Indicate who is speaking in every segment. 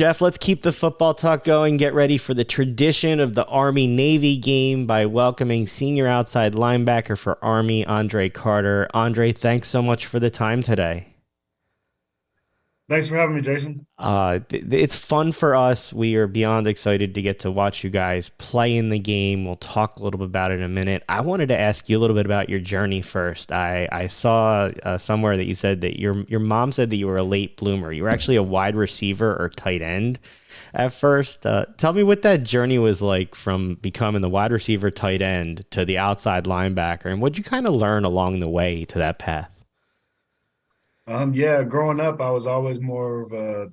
Speaker 1: Jeff, let's keep the football talk going. Get ready for the tradition of the Army-Navy game by welcoming senior outside linebacker for Army, Andre Carter. Andre, thanks so much for the time today.
Speaker 2: Thanks for having me, Jason.
Speaker 1: It's fun for us. We are beyond excited to get to watch you guys play in the game. We'll talk a little bit about it in a minute. I wanted to ask you a little bit about your journey first. I saw somewhere that you said that your mom said that you were a late bloomer. You were actually a wide receiver or tight end at first. Tell me what that journey was like from becoming the wide receiver tight end to the outside linebacker, and what you kind of learn along the way to that path.
Speaker 2: Yeah, growing up, I was always more of a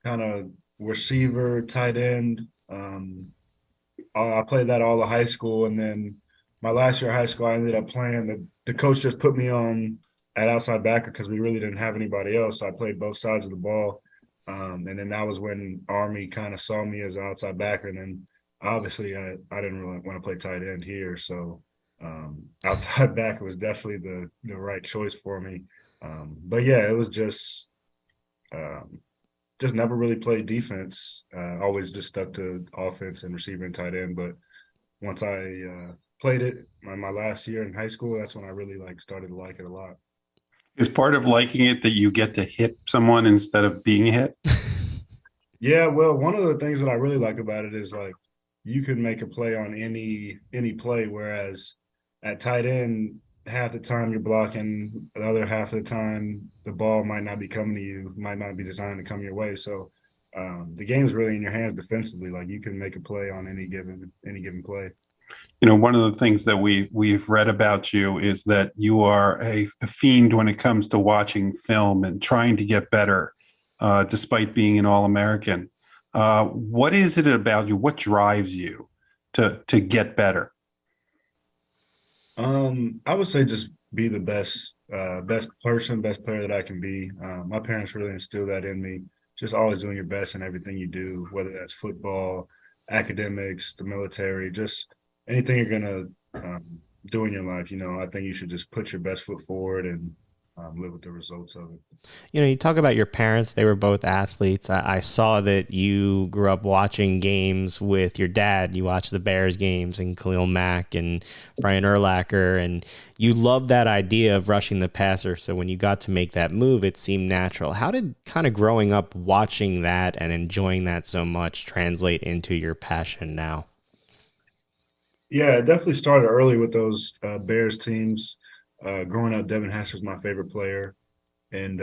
Speaker 2: kind of receiver, tight end. I played that all of high school, and then my last year of high school, I ended up playing. The coach just put me on at outside backer because we really didn't have anybody else. So I played both sides of the ball, and then that was when Army kind of saw me as an outside backer. And then obviously, I didn't really want to play tight end here, so outside backer was definitely the right choice for me. But yeah, it was just never really played defense. Always just stuck to offense and receiver and tight end. But once I played it my last year in high school, that's when I really started to like it a lot.
Speaker 3: Is part of liking it that you get to hit someone instead of being hit?
Speaker 2: Yeah, well, one of the things that I really like about it is you can make a play on any play, whereas at tight end, half the time you're blocking, the other half of the time the ball might not be coming to you, might not be designed to come your way. So the game's really in your hands defensively. Like you can make a play on any given play.
Speaker 3: You know, one of the things that we've read about you is that you are a fiend when it comes to watching film and trying to get better, despite being an All-American. What is it about you? What drives you to get better?
Speaker 2: I would say just be the best person, best player that I can be. My parents really instilled that in me. Just always doing your best in everything you do, whether that's football, academics, the military, just anything you're gonna do in your life. I think you should just put your best foot forward and live with the results of it.
Speaker 1: You talk about your parents. They were both athletes. I saw that you grew up watching games with your dad. You watched the Bears games and Khalil Mack and Brian Urlacher, and you loved that idea of rushing the passer. So when you got to make that move, it seemed natural. How did kind of growing up watching that and enjoying that so much translate into your passion now?
Speaker 2: Yeah, it definitely started early with those Bears teams. Growing up, Devin Hester's my favorite player, and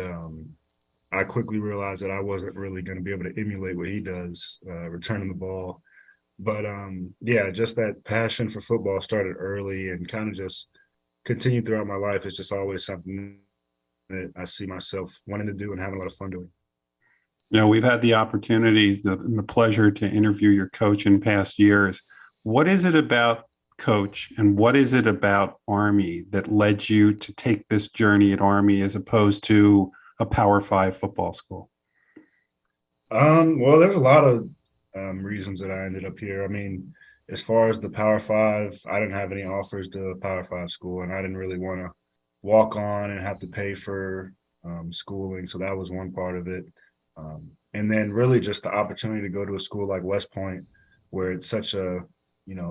Speaker 2: I quickly realized that I wasn't really going to be able to emulate what he does, returning the ball. But yeah, just that passion for football started early and kind of just continued throughout my life. It's just always something that I see myself wanting to do and having a lot of fun doing.
Speaker 3: You know, we've had the opportunity and the pleasure to interview your coach in past years. What is it about Coach, and what is it about Army that led you to take this journey at Army as opposed to a Power Five football school?
Speaker 2: Well, there's a lot of reasons that I ended up here. I mean, as far as the Power Five, I didn't have any offers to a Power Five school, and I didn't really want to walk on and have to pay for schooling. So that was one part of it. And then really just the opportunity to go to a school like West Point, where it's such a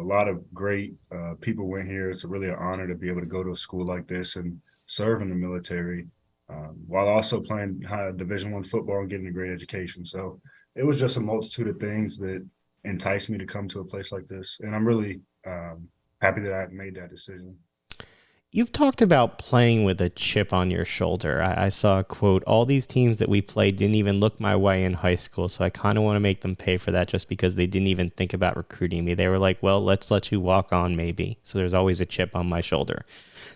Speaker 2: lot of great people went here. It's really an honor to be able to go to a school like this and serve in the military, while also playing high Division I football and getting a great education. So it was just a multitude of things that enticed me to come to a place like this. And I'm really happy that I made that decision.
Speaker 1: You've talked about playing with a chip on your shoulder. I saw a quote, all these teams that we played didn't even look my way in high school, so I kind of want to make them pay for that just because they didn't even think about recruiting me. They were like, well, let's let you walk on maybe. So there's always a chip on my shoulder.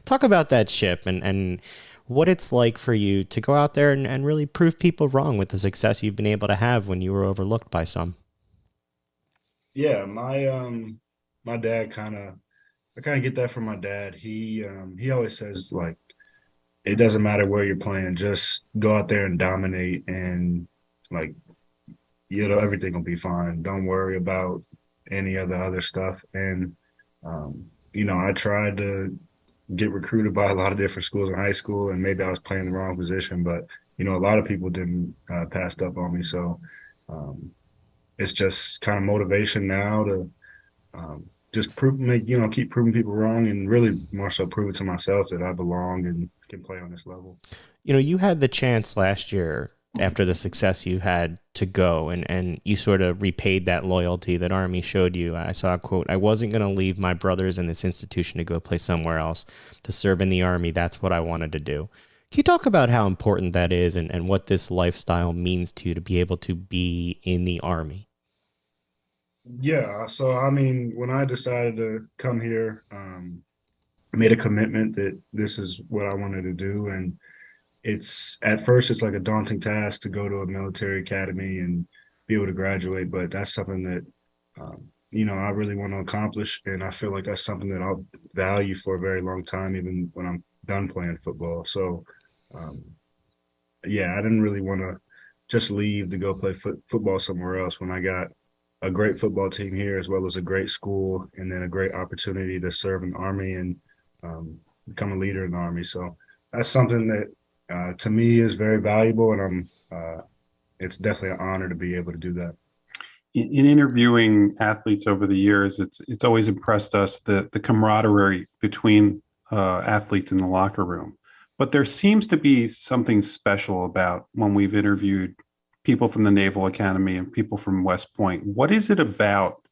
Speaker 1: Talk about that chip and what it's like for you to go out there and really prove people wrong with the success you've been able to have when you were overlooked by some.
Speaker 2: Yeah, my dad I kind of get that from my dad. He always says it doesn't matter where you're playing, just go out there and dominate, and like everything will be fine. Don't worry about any of the other stuff. And I tried to get recruited by a lot of different schools in high school, and maybe I was playing the wrong position, but a lot of people didn't passed up on me. So it's just kind of motivation now to just prove, make, you know, keep proving people wrong, and really more so prove it to myself that I belong and can play on this level.
Speaker 1: You know, you had the chance last year after the success you had to go, and you sort of repaid that loyalty that Army showed you. I saw a quote, "I wasn't going to leave my brothers in this institution to go play somewhere else to serve in the Army. That's what I wanted to do." Can you talk about how important that is, and what this lifestyle means to you to be able to be in the Army?
Speaker 2: Yeah, so I mean, when I decided to come here, I made a commitment that this is what I wanted to do, and it's at first it's like a daunting task to go to a military academy and be able to graduate, but that's something that you know, I really want to accomplish, and I feel like that's something that I'll value for a very long time, even when I'm done playing football. So, um, yeah, I didn't really want to just leave to go play football somewhere else when I got a great football team here, as well as a great school, and then a great opportunity to serve in the Army and become a leader in the Army. So that's something that to me is very valuable, and it's definitely an honor to be able to do that.
Speaker 3: In interviewing athletes over the years, it's always impressed us the camaraderie between athletes in the locker room. But there seems to be something special about when we've interviewed people from the Naval Academy and people from West Point. What is it about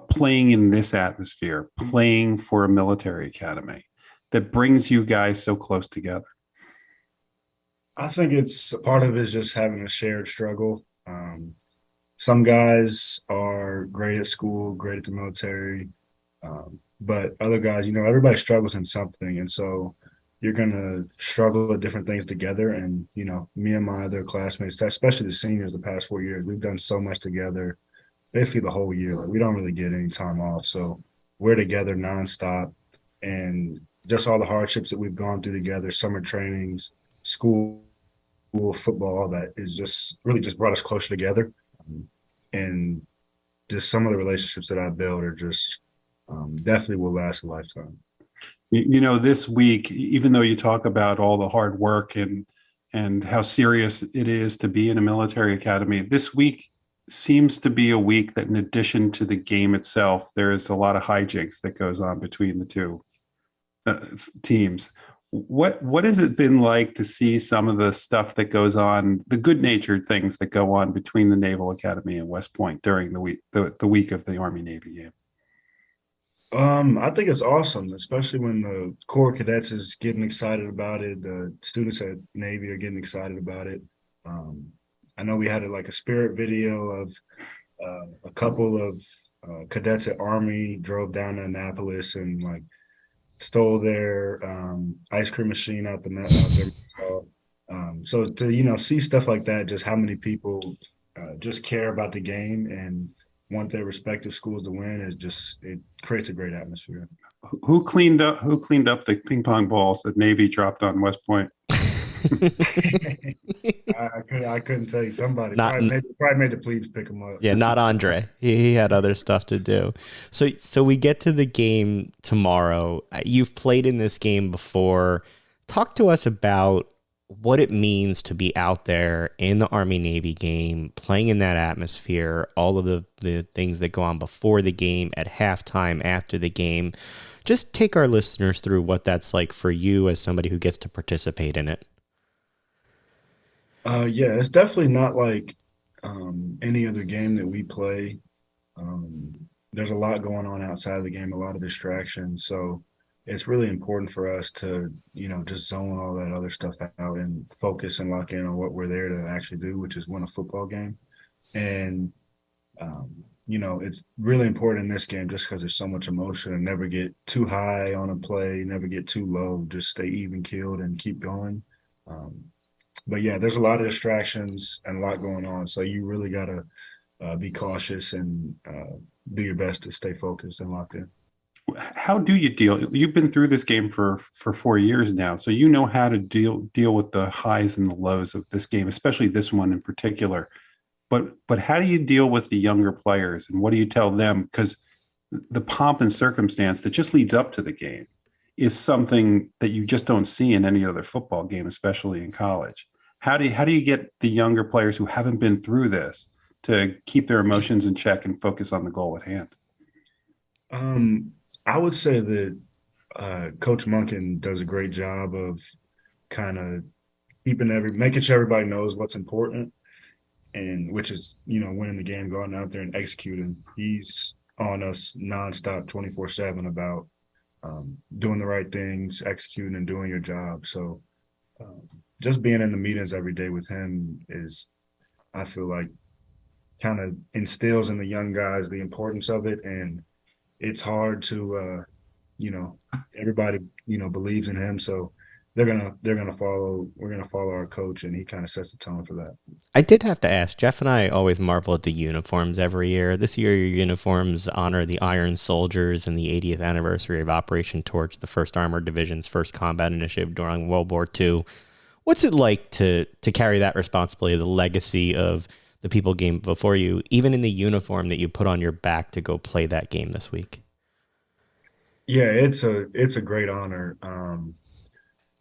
Speaker 3: playing in this atmosphere, playing for a military academy, that brings you guys so close together?
Speaker 2: I think it's part of it is just having a shared struggle. Some guys are great at school, great at the military, but other guys, you know, everybody struggles in something, and so you're gonna struggle at different things together. And you know, me and my other classmates, especially the seniors, the past 4 years, we've done so much together, basically the whole year. Like, we don't really get any time off, so we're together nonstop, and just all the hardships that we've gone through together, summer trainings, school, football, all that is just really just brought us closer together. And just some of the relationships that I built are just definitely will last a lifetime.
Speaker 3: You know, this week, even though you talk about all the hard work and how serious it is to be in a military academy, this week seems to be a week that, in addition to the game itself, there is a lot of hijinks that goes on between the two teams. What has it been like to see some of the stuff that goes on, the good-natured things that go on between the Naval Academy and West Point during the week of the Army Navy game?
Speaker 2: I think it's awesome, especially when the Corps cadets is getting excited about it. The students at Navy are getting excited about it. Um, I know we had like a spirit video of a couple of cadets at Army drove down to Annapolis and like stole their ice cream machine out the out there. So to you know see stuff like that, just how many people just care about the game and want their respective schools to win, is just it creates a great atmosphere.
Speaker 3: Who cleaned up the ping pong balls that Navy dropped on West Point?
Speaker 2: I couldn't tell you. Somebody
Speaker 1: Not
Speaker 2: probably made the plebes pick them up.
Speaker 1: Yeah, not Andre. He had other stuff to do. So we get to the game tomorrow. You've played in this game before. Talk to us about what it means to be out there in the Army Navy game, playing in that atmosphere, all of the things that go on before the game, at halftime, after the game. Just take our listeners through what that's like for you as somebody who gets to participate in it.
Speaker 2: Yeah, it's definitely not like any other game that we play. There's a lot going on outside of the game, a lot of distractions. So it's really important for us to, you know, just zone all that other stuff out and focus and lock in on what we're there to actually do, which is win a football game. And, you know, it's really important in this game just because there's so much emotion, and never get too high on a play, never get too low, just stay even keeled and keep going. Um, but yeah, there's a lot of distractions and a lot going on. So you really got to be cautious and do your best to stay focused and locked in.
Speaker 3: How do you deal? You've been through this game for 4 years now, so you know how to deal with the highs and the lows of this game, especially this one in particular. But how do you deal with the younger players, and what do you tell them? Because the pomp and circumstance that just leads up to the game is something that you just don't see in any other football game, especially in college. How do you get the younger players who haven't been through this to keep their emotions in check and focus on the goal at hand?
Speaker 2: I would say that Coach Monken does a great job of kind of making sure everybody knows what's important, and which is winning the game, going out there and executing. He's on us nonstop, 24/7 about doing the right things, executing, and doing your job. So just being in the meetings every day with him is, I feel like, kind of instills in the young guys the importance of it, and it's hard to everybody believes in him, so they're gonna follow we're gonna follow our coach, and he kind of sets the tone for that.
Speaker 1: I did have to ask. Jeff and I always marvel at the uniforms every year. This year, your uniforms honor the Iron Soldiers and the 80th anniversary of Operation Torch, the 1st Armored Division's first combat initiative during World War II. What's it like to carry that responsibility, the legacy of the people game before you, even in the uniform that you put on your back to go play that game this week?
Speaker 2: Yeah, it's a great honor.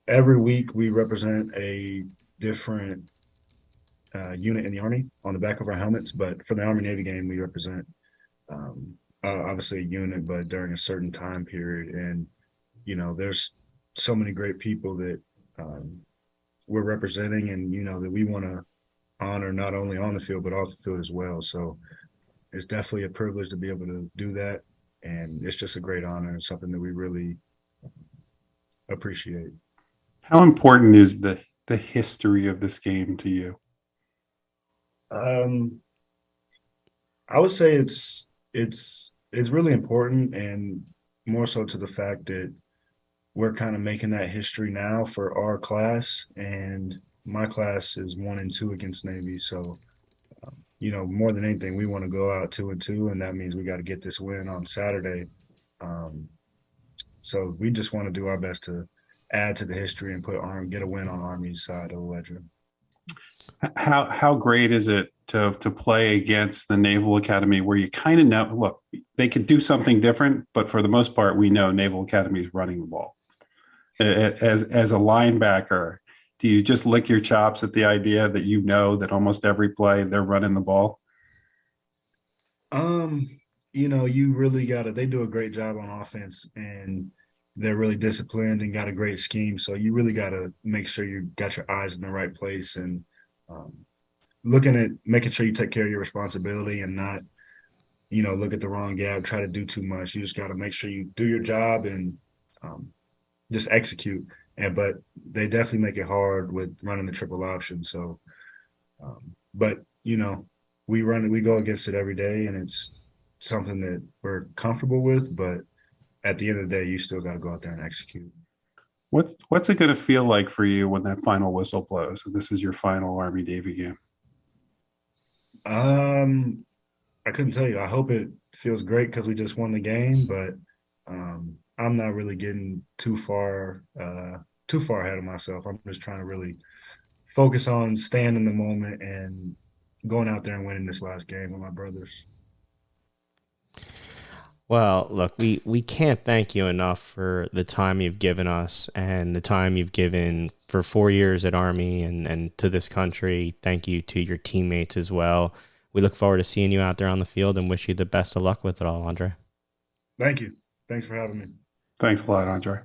Speaker 2: Every week we represent a different unit in the Army on the back of our helmets, but for the Army Navy game, we represent obviously a unit, but during a certain time period. And there's so many great people that we're representing, and that we want to honor, not only on the field but off the field as well. So it's definitely a privilege to be able to do that, and it's just a great honor and something that we really appreciate.
Speaker 3: How important is the history of this game to you?
Speaker 2: I would say it's really important, and more so to the fact that we're kind of making that history now for our class, and my class is 1-2 against Navy. So, more than anything, we want to go out 2-2, and that means we got to get this win on Saturday. So we just want to do our best to add to the history and get a win on Army's side of the ledger.
Speaker 3: How great is it to play against the Naval Academy, where you kind of know, look, they could do something different, but for the most part, we know Naval Academy is running the ball. As a linebacker, do you just lick your chops at the idea that that almost every play they're running the ball?
Speaker 2: You really they do a great job on offense, and they're really disciplined and got a great scheme. So you really got to make sure you got your eyes in the right place, and making sure you take care of your responsibility and not, look at the wrong gap, try to do too much. You just got to make sure you do your job and just execute. But they definitely make it hard with running the triple option. So, but we go against it every day, and it's something that we're comfortable with. But at the end of the day, you still got to go out there and execute.
Speaker 3: What's it going to feel like for you when that final whistle blows and this is your final Army Navy game?
Speaker 2: I couldn't tell you. I hope it feels great because we just won the game, but I'm not really getting too far ahead of myself. I'm just trying to really focus on staying in the moment and going out there and winning this last game with my brothers.
Speaker 1: Well, look, we can't thank you enough for the time you've given us and the time you've given for 4 years at Army and to this country. Thank you to your teammates as well. We look forward to seeing you out there on the field and wish you the best of luck with it all, Andre.
Speaker 2: Thank you. Thanks for having me.
Speaker 3: Thanks a lot, Andre.